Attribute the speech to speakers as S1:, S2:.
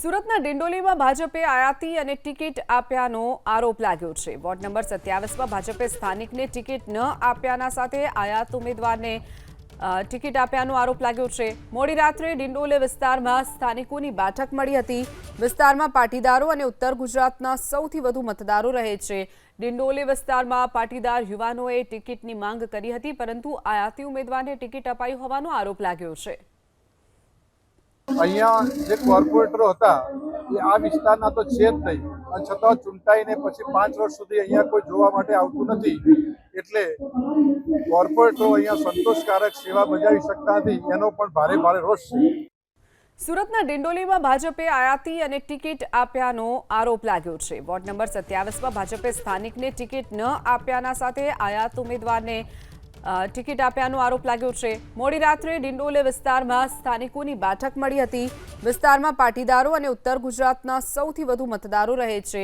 S1: સુરતના ડિંડોલીમાં ભાજપે આયાતી અને ટિકિટ આપ્યાનો આરોપ લાગ્યો છે। વોર્ડ નંબર 27માં ભાજપે સ્થાનિકને ટિકિટ ન આપ્યાના સાથે આયાત ઉમેદવારને ટિકિટ આપ્યાનો આરોપ લાગ્યો છે। મોડી રાત્રે ડિંડોલી વિસ્તારમાં સ્થાનિકોની બેઠક મળી હતી। વિસ્તારમાં પાટીદારો અને ઉત્તર ગુજરાતના સૌથી વધુ મતદારો રહે છે। ડિંડોલી વિસ્તારમાં પાટીદાર યુવાનોએ ટિકિટની માંગ કરી હતી, પરંતુ આયાતી ઉમેદવારને ટિકિટ અપાઈ હોવાનો આરોપ લાગ્યો છે।
S2: અહીંયા જે કોર્પોરેટરો હતા એ આ વિસ્તારના તો છે જ નહીં, અને છતાં ચૂંટાઈને પછી 5 વર્ષ સુધી અહીંયા કોઈ જોવા માટે આવતું નથી। એટલે કોર્પોરેટરો અહીંયા સંતોષકારક સેવા બજાવી શકતા નથી, એનો પણ ભારે રોષ છે।
S1: સુરતના ડિંડોલીમાં ભાજપે આયાતી અને ટિકિટ આપ્યાનો આરોપ લાગ્યો છે। વોર્ડ નંબર 27માં ભાજપે સ્થાનિકને ટિકિટ ન આપ્યાના સાથે આયાત ઉમેદવારને ટિકિટ આપ્યાનો આરોપ લાગ્યો છે। મોડી રાત્રે ડિંડોલી વિસ્તારમાં સ્થાનિકોની બેઠક મળી હતી। વિસ્તારમાં પાટીદારો અને ઉત્તર ગુજરાતના સૌથી વધુ મતદારો રહે છે।